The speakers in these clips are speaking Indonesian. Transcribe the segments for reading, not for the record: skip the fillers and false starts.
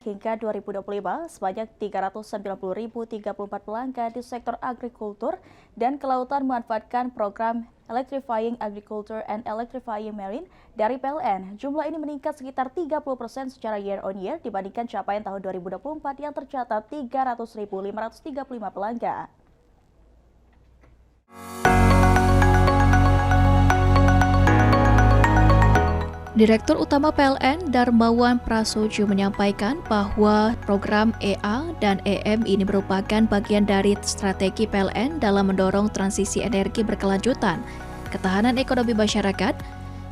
Hingga 2025, sebanyak 390.034 pelanggan di sektor agrikultur dan kelautan memanfaatkan program Electrifying Agriculture and Electrifying Marine dari PLN. Jumlah ini meningkat sekitar 30% secara year-on-year dibandingkan capaian tahun 2024 yang tercatat 300.535 pelanggan. Direktur Utama PLN Darmawan Prasojo menyampaikan bahwa program EA dan EM ini merupakan bagian dari strategi PLN dalam mendorong transisi energi berkelanjutan, ketahanan ekonomi masyarakat,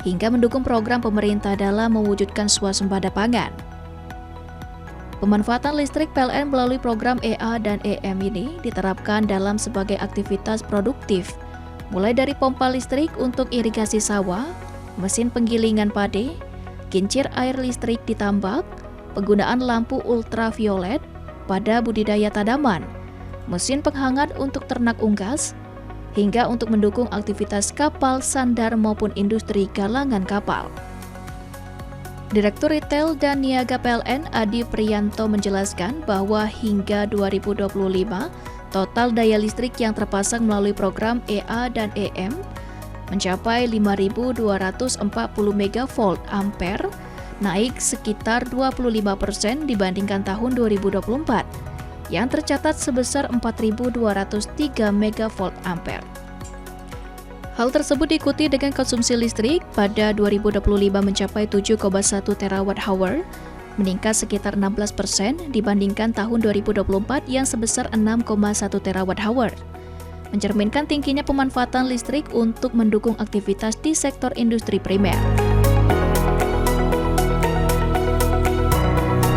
hingga mendukung program pemerintah dalam mewujudkan swasembada pangan. Pemanfaatan listrik PLN melalui program EA dan EM ini diterapkan dalam sebagai aktivitas produktif, mulai dari pompa listrik untuk irigasi sawah, mesin penggilingan padi, kincir air listrik di tambak, penggunaan lampu ultraviolet pada budidaya tanaman, mesin penghangat untuk ternak unggas, hingga untuk mendukung aktivitas kapal, sandar maupun industri galangan kapal. Direktur Retail dan Niaga PLN Adi Priyanto menjelaskan bahwa hingga 2025, total daya listrik yang terpasang melalui program EA dan EM mencapai 5.240 megavolt ampere, naik sekitar 25% dibandingkan tahun 2024, yang tercatat sebesar 4.203 megavolt ampere. Hal tersebut diikuti dengan konsumsi listrik pada 2025 mencapai 7,1 terawatt-hour, meningkat sekitar 16% dibandingkan tahun 2024 yang sebesar 6,1 terawatt-hour. Mencerminkan tingginya pemanfaatan listrik untuk mendukung aktivitas di sektor industri primer.